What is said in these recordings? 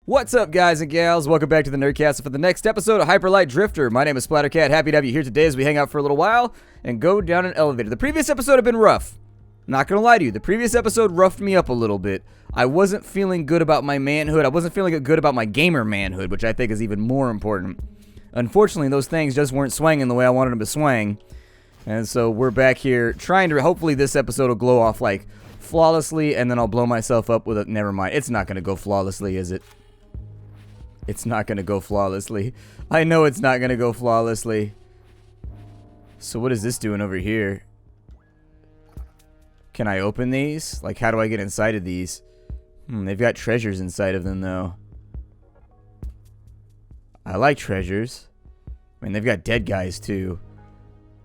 What's up, guys and gals? Welcome back to the Nerdcast for the next episode of Hyperlight Drifter. My name is Splattercat. Happy to have you here today as we hang out for a little while and go down an elevator. The previous episode had been rough. Not gonna lie to you, the previous episode roughed me up a little bit. I wasn't feeling good about my manhood. I wasn't feeling good about my gamer manhood, which I think is even more important. Unfortunately, those things just weren't swinging the way I wanted them to swing. And so we're back here trying to, hopefully this episode will glow off like flawlessly, and then I'll blow myself up with it. Never mind. It's not gonna go flawlessly, is it? It's not going to go flawlessly. I know it's not going to go flawlessly. So what is this doing over here? Can I open these? Like, how do I get inside of these? They've got treasures inside of them, though. I like treasures. I mean, they've got dead guys, too.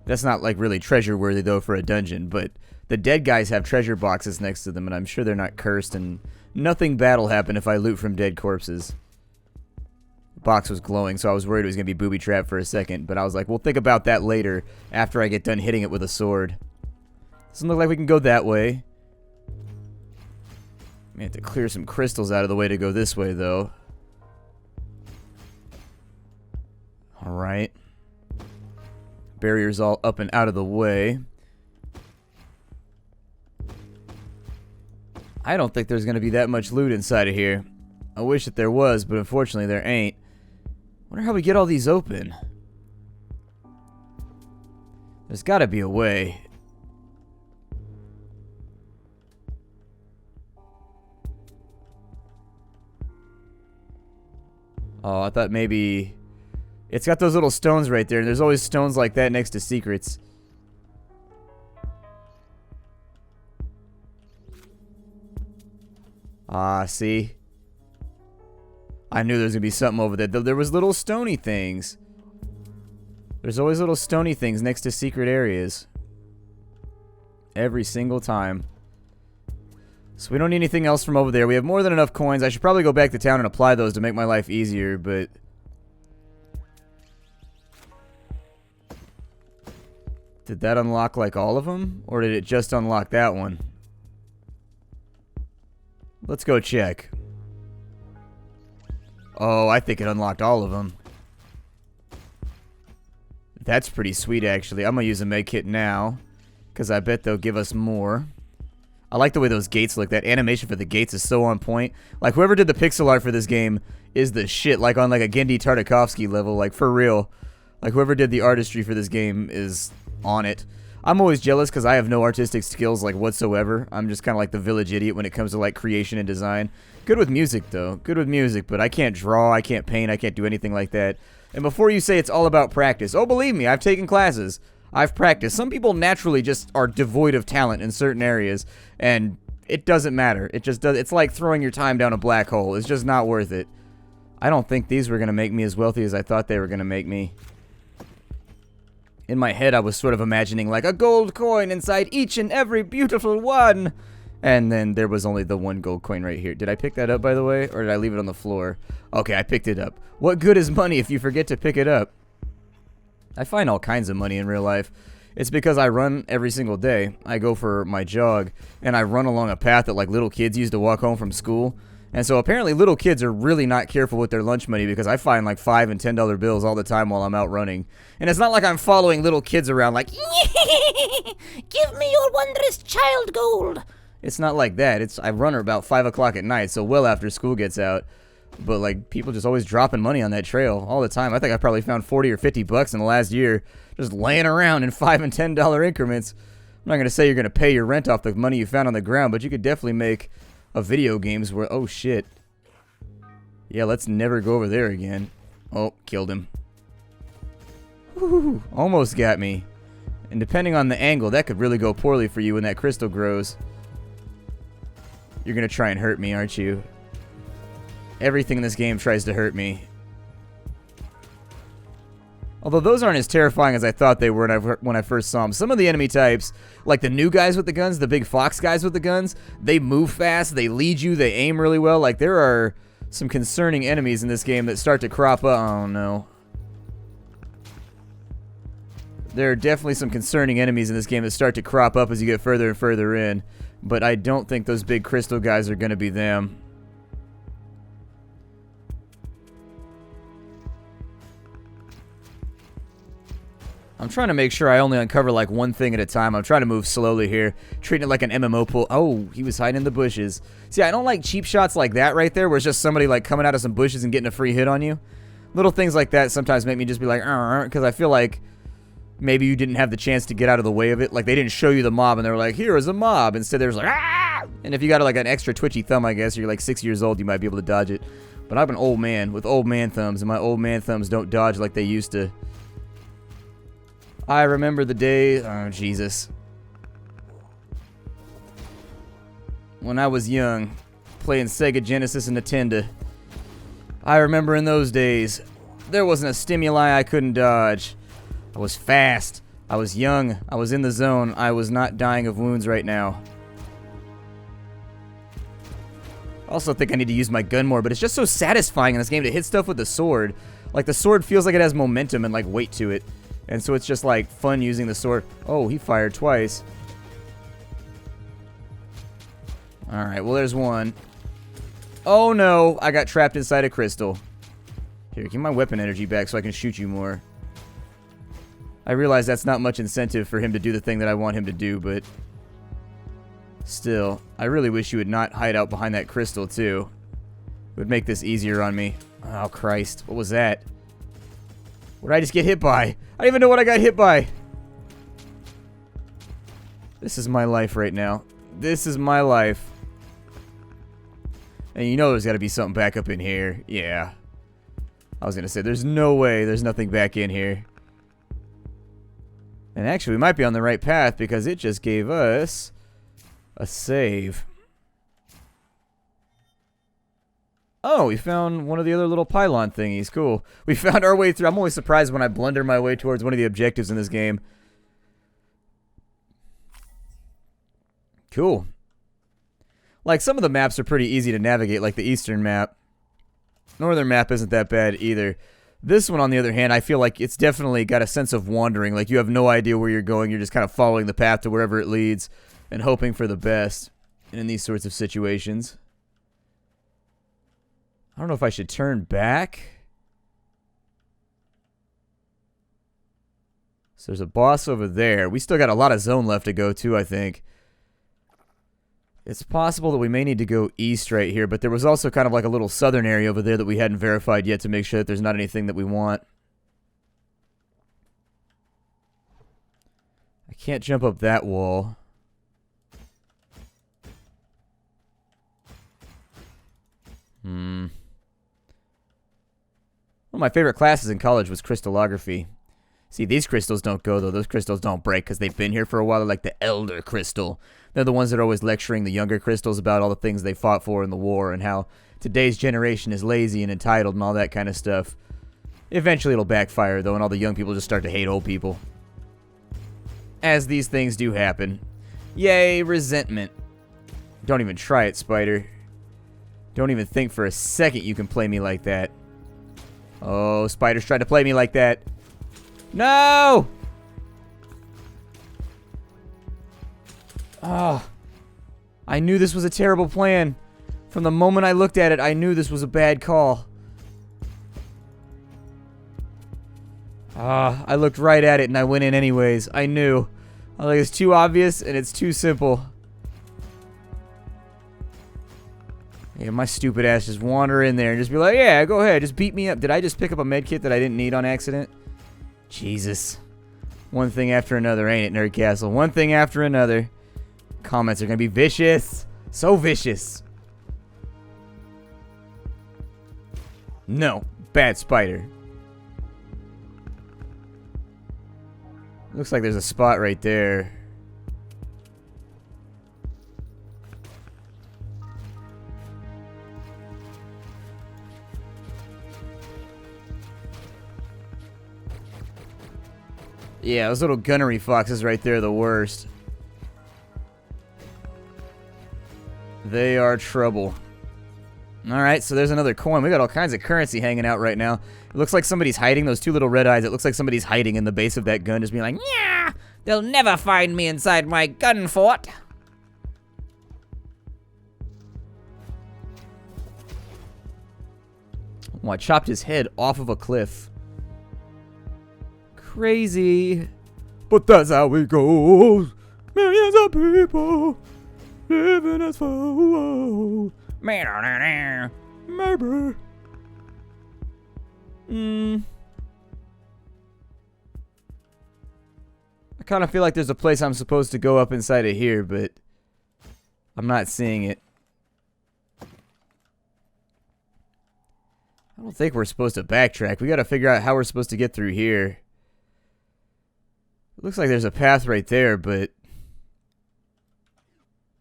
That's not, like, really treasure-worthy, though, for a dungeon. But the dead guys have treasure boxes next to them, and I'm sure they're not cursed, and nothing bad will happen if I loot from dead corpses. Box was glowing, so I was worried it was going to be booby-trapped for a second, but I was like, we'll think about that later after I get done hitting it with a sword. Doesn't look like we can go that way. May have to clear some crystals out of the way to go this way, though. Alright. Barrier's all up and out of the way. I don't think there's going to be that much loot inside of here. I wish that there was, but unfortunately there ain't. Wonder how we get all these open. There's gotta be a way. Oh, I thought maybe... It's got those little stones right there, and there's always stones like that next to secrets. Ah, see? I knew there was going to be something over there. There was little stony things. There's always little stony things next to secret areas. Every single time. So we don't need anything else from over there. We have more than enough coins. I should probably go back to town and apply those to make my life easier, but... Did that unlock like all of them? Or did it just unlock that one? Let's go check. Oh, I think it unlocked all of them. That's pretty sweet, actually. I'm going to use a med kit now, because I bet they'll give us more. I like the way those gates look. That animation for the gates is so on point. Like, whoever did the pixel art for this game is the shit. Like, on like a Gendy Tartakovsky level. Like, for real. Like, whoever did the artistry for this game is on it. I'm always jealous because I have no artistic skills, like, whatsoever. I'm just kind of like the village idiot when it comes to, like, creation and design. Good with music, though. Good with music, but I can't draw, I can't paint, I can't do anything like that. And before you say it's all about practice, oh, believe me, I've taken classes. I've practiced. Some people naturally just are devoid of talent in certain areas, and it doesn't matter. It just does. It's like throwing your time down a black hole. It's just not worth it. I don't think these were going to make me as wealthy as I thought they were going to make me. In my head, I was sort of imagining like a gold coin inside each and every beautiful one. And then there was only the one gold coin right here. Did I pick that up, by the way? Or did I leave it on the floor? Okay, I picked it up. What good is money if you forget to pick it up? I find all kinds of money in real life. It's because I run every single day. I go for my jog, and I run along a path that like little kids used to walk home from school. And so apparently little kids are really not careful with their lunch money because I find like $5 and $10 bills all the time while I'm out running. And it's not like I'm following little kids around like, give me your wondrous child gold. It's not like that. I run about 5 o'clock at night, so well after school gets out. But like people just always dropping money on that trail all the time. I think I probably found 40 or 50 bucks in the last year just laying around in $5 and $10 increments. I'm not going to say you're going to pay your rent off the money you found on the ground, but you could definitely make a video games where, oh shit. Yeah, let's never go over there again. Oh, killed him. Whew, almost got me. And depending on the angle, that could really go poorly for you when that crystal grows. You're going to try and hurt me, aren't you? Everything in this game tries to hurt me. Although those aren't as terrifying as I thought they were when I first saw them. Some of the enemy types, like the new guys with the guns, the big fox guys with the guns, they move fast, they lead you, they aim really well. Like there are some concerning enemies in this game that start to crop up. Oh no. There are definitely some concerning enemies in this game that start to crop up as you get further and further in. But I don't think those big crystal guys are going to be them. I'm trying to make sure I only uncover like one thing at a time. I'm trying to move slowly here, treating it like an MMO pool. Oh, he was hiding in the bushes. See, I don't like cheap shots like that right there, where it's just somebody like coming out of some bushes and getting a free hit on you. Little things like that sometimes make me just be like, because I feel like maybe you didn't have the chance to get out of the way of it. Like they didn't show you the mob and they were like, here is a mob. Instead there's like, ah! And if you got like an extra twitchy thumb, I guess, or you're like 6 years old, you might be able to dodge it. But I'm an old man with old man thumbs, and my old man thumbs don't dodge like they used to. I remember the days, oh Jesus, when I was young, playing Sega Genesis and Nintendo. I remember in those days, there wasn't a stimuli I couldn't dodge. I was fast, I was young, I was in the zone, I was not dying of wounds right now. I also think I need to use my gun more, but it's just so satisfying in this game to hit stuff with the sword. Like the sword feels like it has momentum and like weight to it. And so it's just like fun using the sword. Oh, he fired twice. Alright, well there's one. Oh no, I got trapped inside a crystal. Here, give me my weapon energy back so I can shoot you more. I realize that's not much incentive for him to do the thing that I want him to do, but still, I really wish you would not hide out behind that crystal too. It would make this easier on me. Oh Christ, what was that? What did I just get hit by? I don't even know what I got hit by. This is my life right now. This is my life. And you know there's got to be something back up in here. Yeah. I was going to say, there's no way there's nothing back in here. And actually, we might be on the right path because it just gave us a save. Oh, we found one of the other little pylon thingies. Cool. We found our way through. I'm always surprised when I blunder my way towards one of the objectives in this game. Cool. Like, some of the maps are pretty easy to navigate, like the eastern map. Northern map isn't that bad either. This one, on the other hand, I feel like it's definitely got a sense of wandering. Like, you have no idea where you're going. You're just kind of following the path to wherever it leads and hoping for the best in these sorts of situations. I don't know if I should turn back. So there's a boss over there. We still got a lot of zone left to go too, I think. It's possible that we may need to go east right here, but there was also kind of like a little southern area over there that we hadn't verified yet to make sure that there's not anything that we want. I can't jump up that wall. One of my favorite classes in college was crystallography. See, these crystals don't go, though. Those crystals don't break because they've been here for a while. They're like the elder crystal. They're the ones that are always lecturing the younger crystals about all the things they fought for in the war and how today's generation is lazy and entitled and all that kind of stuff. Eventually it'll backfire, though, and all the young people just start to hate old people. As these things do happen. Yay, resentment. Don't even try it, Spider. Don't even think for a second you can play me like that. Oh, Spider's trying to play me like that. No! Oh, I knew this was a terrible plan. From the moment I looked at it, I knew this was a bad call. I looked right at it and I went in anyways. I knew. I was like, it's too obvious and it's too simple. Yeah, my stupid ass just wander in there and just be like, yeah, go ahead, just beat me up. Did I just pick up a med kit that I didn't need on accident? Jesus. One thing after another, ain't it, Nerd Castle? One thing after another. Comments are gonna be vicious. So vicious. No. Bad Spider. Looks like there's a spot right there. Yeah, those little gunnery foxes right there are the worst. They are trouble. Alright, so there's another coin. We got all kinds of currency hanging out right now. It looks like somebody's hiding. Those two little red eyes, it looks like somebody's hiding in the base of that gun, just being like, yeah, they'll never find me inside my gun fort. Oh, I chopped his head off of a cliff. Crazy. but that's how it goes. Millions of people living as fools. Maybe. I kind of feel like there's a place I'm supposed to go up inside of here, but I'm not seeing it. I don't think we're supposed to backtrack. We gotta figure out how we're supposed to get through here. It looks like there's a path right there, but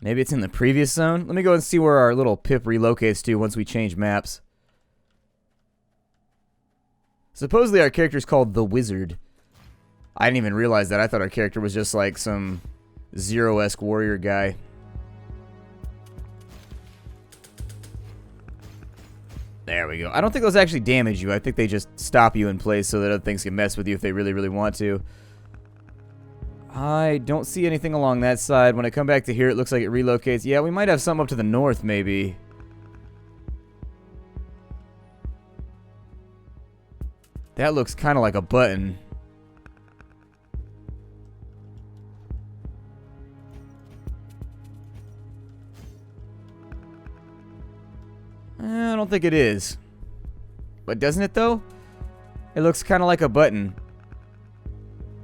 maybe it's in the previous zone? Let me go and see where our little pip relocates to once we change maps. Supposedly our character's called the Wizard. I didn't even realize that. I thought our character was just like some Zero-esque warrior guy. There we go. I don't think those actually damage you. I think they just stop you in place so that other things can mess with you if they really, really want to. I don't see anything along that side. When I come back to here, it looks like it relocates. Yeah, we might have something up to the north, maybe. That looks kind of like a button. I don't think it is. But doesn't it, though? It looks kind of like a button.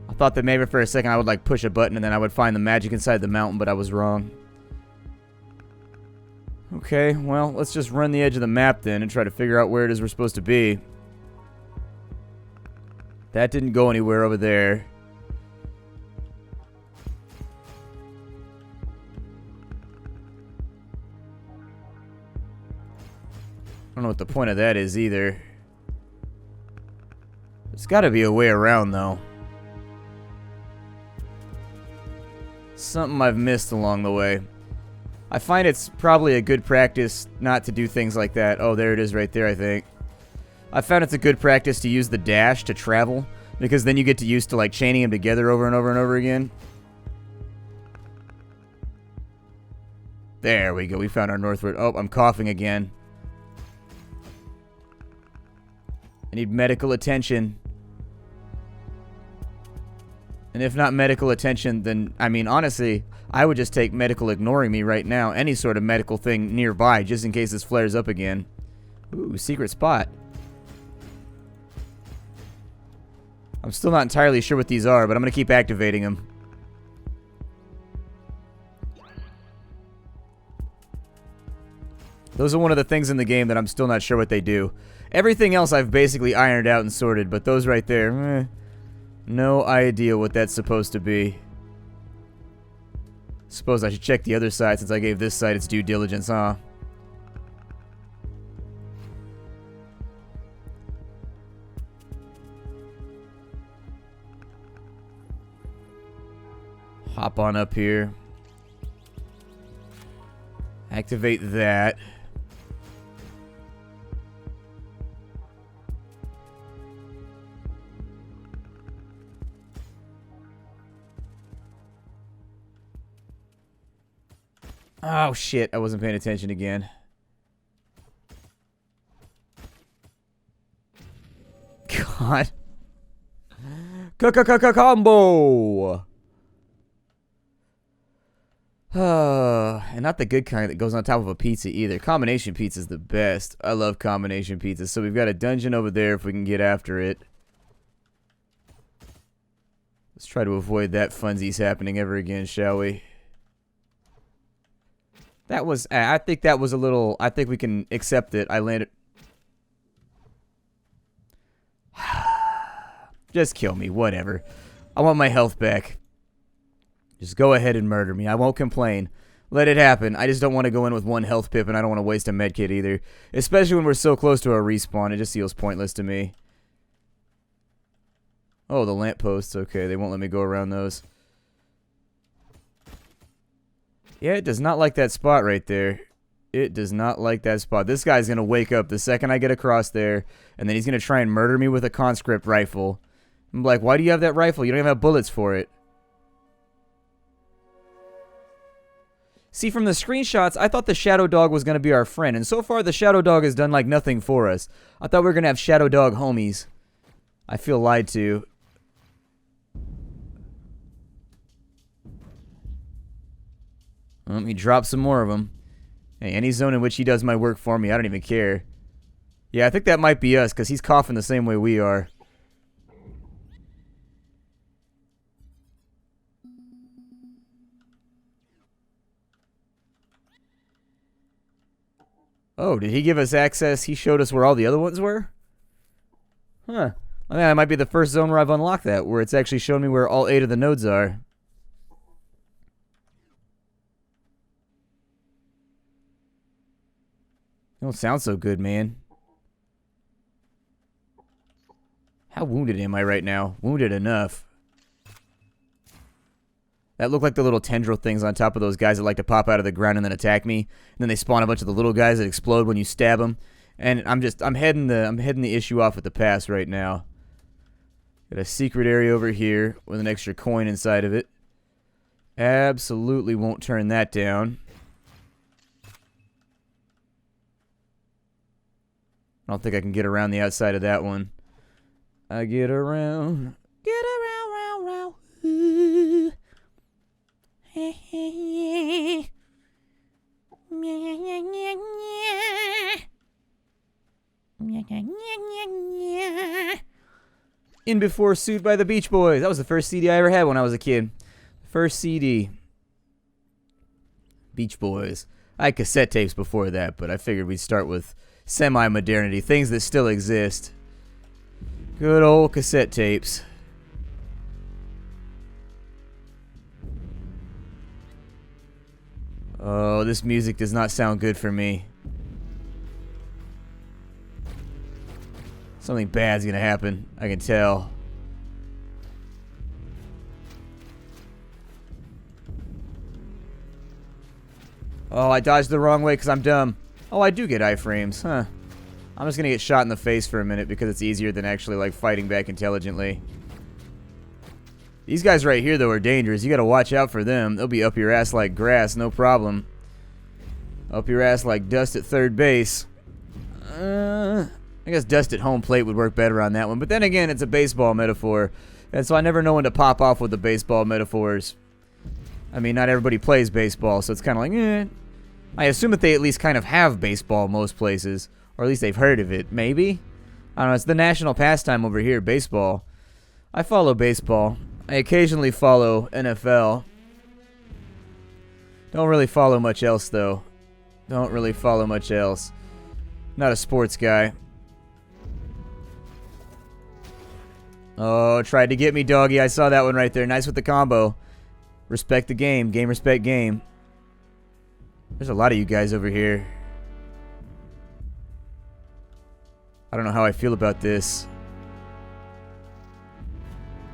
I thought that maybe for a second I would, like, push a button and then I would find the magic inside the mountain, but I was wrong. Okay, well, let's just run the edge of the map then and try to figure out where it is we're supposed to be. That didn't go anywhere over there. I don't know what the point of that is either. There's got to be a way around, though. Something I've missed along the way. I find it's probably a good practice not to do things like that. Oh, there it is right there, I think. I found it's a good practice to use the dash to travel, because then you get to used to like chaining them together over and over and over again. There we go. We found our northward. Oh, I'm coughing again. I need medical attention. And if not medical attention, then, I mean, honestly, I would just take medical ignoring me right now. Any sort of medical thing nearby, just in case this flares up again. Ooh, secret spot. I'm still not entirely sure what these are, but I'm going to keep activating them. Those are one of the things in the game that I'm still not sure what they do. Everything else I've basically ironed out and sorted, but those right there, no idea what that's supposed to be. Suppose I should check the other side since I gave this side its due diligence, huh? Hop on up here. Activate that. Oh shit, I wasn't paying attention again. God. Combo! And not the good kind that goes on top of a pizza either. Combination pizza is the best. I love combination pizza. So we've got a dungeon over there if we can get after it. Let's try to avoid that funsies happening ever again, shall we? That was, I think that was a little, I think we can accept it. I landed. Just kill me, whatever. I want my health back. Just go ahead and murder me. I won't complain. Let it happen. I just don't want to go in with one health pip, and I don't want to waste a medkit either. Especially when we're so close to a respawn. It just feels pointless to me. Oh, the lampposts. Okay, they won't let me go around those. Yeah, it does not like that spot right there. It does not like that spot. This guy's going to wake up the second I get across there, and then he's going to try and murder me with a conscript rifle. I'm like, why do you have that rifle? You don't even have bullets for it. See, from the screenshots, I thought the Shadow Dog was going to be our friend, and so far the Shadow Dog has done like nothing for us. I thought we were going to have Shadow Dog homies. I feel lied to. He dropped some more of them. Hey, any zone in which he does my work for me, I don't even care. Yeah, I think that might be us, because he's coughing the same way we are. Oh, did he give us access? He showed us where all the other ones were? Huh. I think that might be the first zone where I've unlocked that, where it's actually shown me where all 8 of the nodes are. Don't sound so good, man. How wounded am I right now? Wounded enough. That looked like the little tendril things on top of those guys that like to pop out of the ground and then attack me. And then they spawn a bunch of the little guys that explode when you stab them. And I'm heading the issue off at the pass right now. Got a secret area over here with an extra coin inside of it. Absolutely won't turn that down. I don't think I can get around the outside of that one. I get around. Get around, round, round. Ooh. Hey, hey, yeah. In Before Sued by the Beach Boys. That was the first CD I ever had when I was a kid. First CD. Beach Boys. I had cassette tapes before that, but I figured we'd start with semi-modernity. Things that still exist. Good old cassette tapes. Oh, this music does not sound good for me. Something bad's gonna happen. I can tell. Oh, I dodged the wrong way because I'm dumb. Oh, I do get iframes, huh? I'm just gonna get shot in the face for a minute because it's easier than actually, like, fighting back intelligently. These guys right here, though, are dangerous. You gotta watch out for them. They'll be up your ass like grass, no problem. Up your ass like dust at third base. I guess dust at home plate would work better on that one. But then again, it's a baseball metaphor. And so I never know when to pop off with the baseball metaphors. I mean, not everybody plays baseball, so it's kind of like, eh. I assume that they at least kind of have baseball most places. Or at least they've heard of it. Maybe? I don't know. It's the national pastime over here, baseball. I follow baseball. I occasionally follow NFL. Don't really follow much else, though. Don't really follow much else. Not a sports guy. Oh, tried to get me, doggy. I saw that one right there. Nice with the combo. Respect the game. Game, respect, game. There's a lot of you guys over here. I don't know how I feel about this.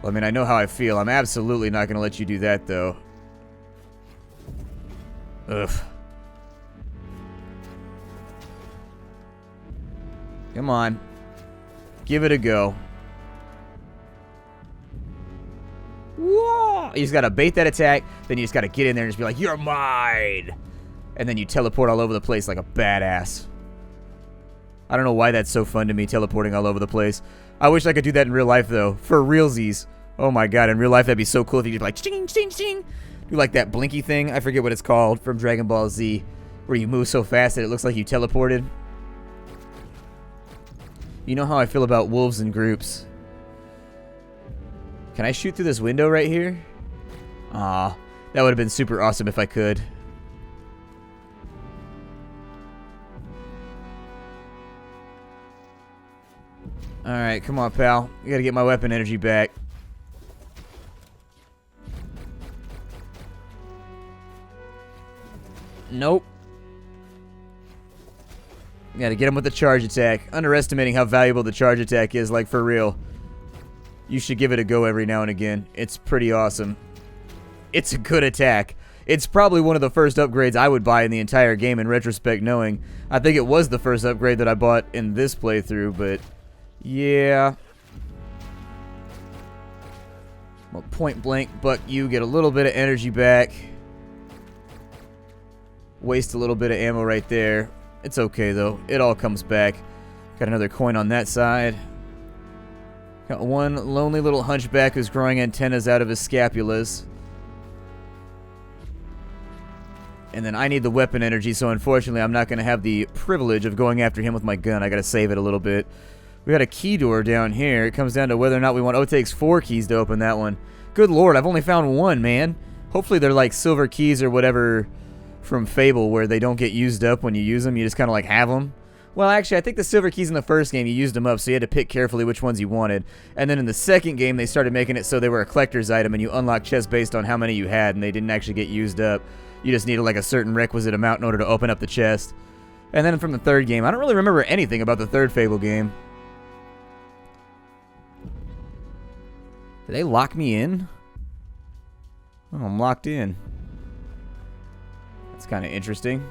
Well, I mean, I know how I feel. I'm absolutely not going to let you do that, though. Ugh. Come on. Give it a go. Whoa! You just gotta bait that attack, then you just gotta get in there and just be like, you're mine! And then you teleport all over the place like a badass. I don't know why that's so fun to me, teleporting all over the place. I wish I could do that in real life, though. For realsies. Oh my god, in real life that'd be so cool if you could like, ching, ching, ching. Do like that blinky thing, I forget what it's called, from Dragon Ball Z, where you move so fast that it looks like you teleported. You know how I feel about wolves in groups. Can I shoot through this window right here? Aw, that would have been super awesome if I could. Alright, come on, pal. I gotta get my weapon energy back. Nope. Gotta get him with the charge attack. Underestimating how valuable the charge attack is, like, for real. You should give it a go every now and again. It's pretty awesome. It's a good attack. It's probably one of the first upgrades I would buy in the entire game in retrospect knowing. I think it was the first upgrade that I bought in this playthrough, but yeah. Well, point blank, but you get a little bit of energy back. Waste a little bit of ammo right there. It's okay though. It all comes back. Got another coin on that side. Got one lonely little hunchback who's growing antennas out of his scapulas. And then I need the weapon energy, so unfortunately I'm not going to have the privilege of going after him with my gun. I got to save it a little bit. We got a key door down here. It comes down to whether or not we want... Oh, it takes 4 keys to open that one. Good lord, I've only found 1, man. Hopefully they're like silver keys or whatever from Fable where they don't get used up when you use them. You just kind of like have them. Well, actually, I think the silver keys in the first game, you used them up, so you had to pick carefully which ones you wanted. And then in the second game, they started making it so they were a collector's item, and you unlock chests based on how many you had, and they didn't actually get used up. You just needed like a certain requisite amount in order to open up the chest. And then from the third game, I don't really remember anything about the third Fable game. Did they lock me in? Oh, I'm locked in. That's kind of interesting.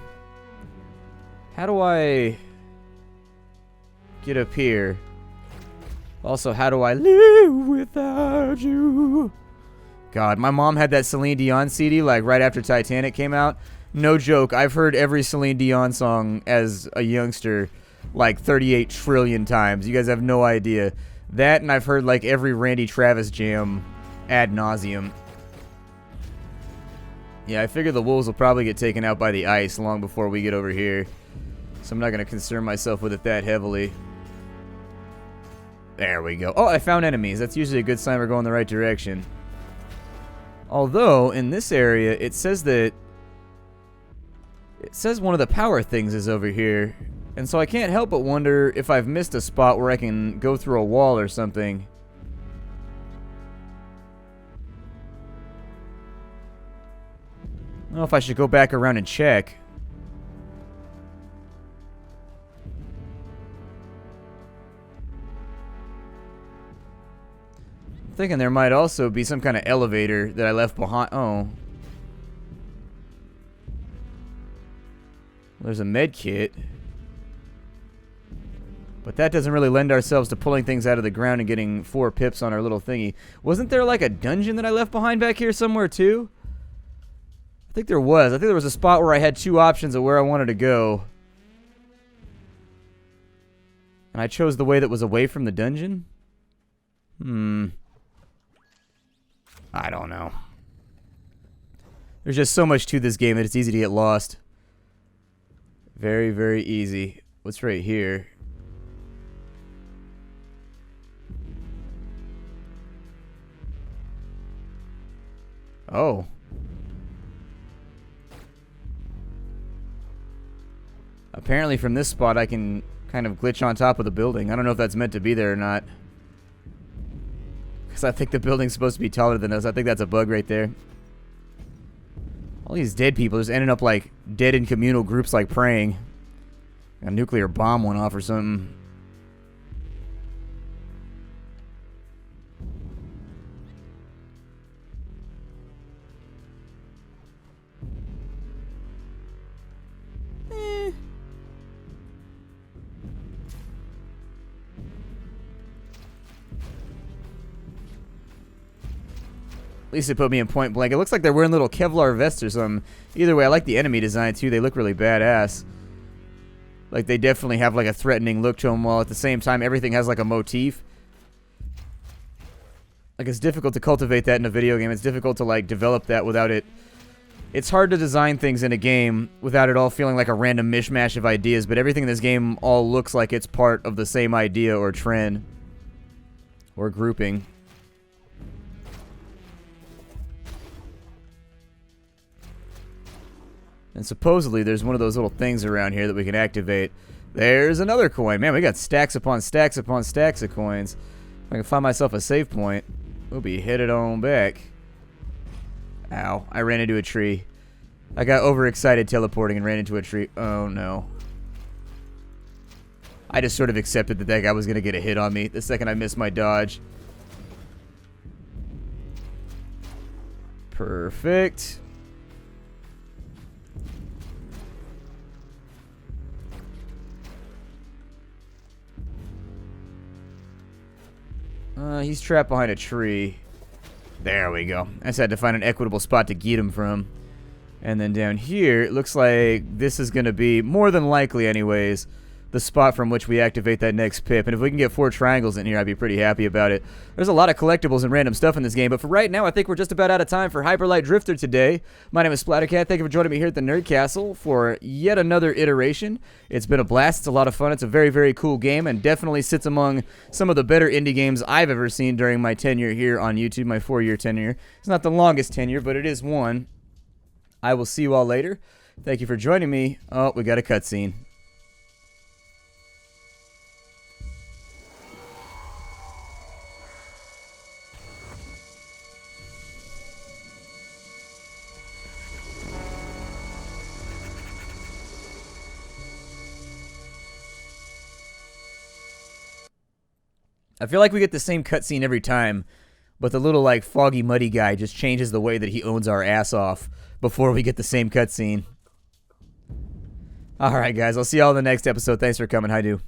How do I... get up here? Also, how do I live without you? God, my mom had that Celine Dion CD like right after Titanic came out. No joke, I've heard every Celine Dion song as a youngster like 38 trillion times. You guys have no idea. That, and I've heard like every Randy Travis jam ad nauseum. Yeah, I figure the wolves will probably get taken out by the ice long before we get over here. So I'm not going to concern myself with it that heavily. There we go. Oh, I found enemies. That's usually a good sign we're going the right direction. Although, in this area, it says that... it says one of the power things is over here. And so I can't help but wonder if I've missed a spot where I can go through a wall or something. I don't know if I should go back around and check. I'm thinking there might also be some kind of elevator that I left behind. Oh. There's a med kit. But that doesn't really lend ourselves to pulling things out of the ground and getting 4 pips on our little thingy. Wasn't there like a dungeon that I left behind back here somewhere too? I think there was. I think there was a spot where I had 2 options of where I wanted to go. And I chose the way that was away from the dungeon? I don't know. There's just so much to this game that it's easy to get lost. Very, very easy. What's right here? Oh. Apparently from this spot I can kind of glitch on top of the building. I don't know if that's meant to be there or not. Because I think the building's supposed to be taller than us. I think that's a bug right there. All these dead people just ending up like dead in communal groups like praying. A nuclear bomb went off or something. At least it put me in point blank. It looks like they're wearing little Kevlar vests or something. Either way, I like the enemy design too. They look really badass. Like they definitely have like a threatening look to them, while at the same time everything has like a motif. Like it's difficult to cultivate that in a video game. It's difficult to like develop that without it. It's hard to design things in a game without it all feeling like a random mishmash of ideas, but everything in this game all looks like it's part of the same idea or trend or grouping. And supposedly there's one of those little things around here that we can activate. There's another coin. Man, we got stacks upon stacks upon stacks of coins. If I can find myself a save point, we'll be headed on back. Ow, I ran into a tree. I got overexcited teleporting and ran into a tree. Oh no. I just sort of accepted that that guy was going to get a hit on me the second I missed my dodge. Perfect. He's trapped behind a tree. There we go. I just had to find an equitable spot to get him from. And then down here, it looks like this is going to be, more than likely anyways, the spot from which we activate that next pip. And if we can get 4 triangles in here, I'd be pretty happy about it. There's a lot of collectibles and random stuff in this game, but for right now, I think we're just about out of time for Hyperlight Drifter today. My name is Splattercat. Thank you for joining me here at the Nerd Castle for yet another iteration. It's been a blast. It's a lot of fun. It's a very, very cool game, and definitely sits among some of the better indie games I've ever seen during my tenure here on YouTube, my 4-year tenure. It's not the longest tenure, but it is one. I will see you all later. Thank you for joining me. Oh, we got a cutscene. I feel like we get the same cutscene every time, but the little, like, foggy, muddy guy just changes the way that he owns our ass off before we get the same cutscene. Alright, guys. I'll see y'all in the next episode. Thanks for coming. Hi, do.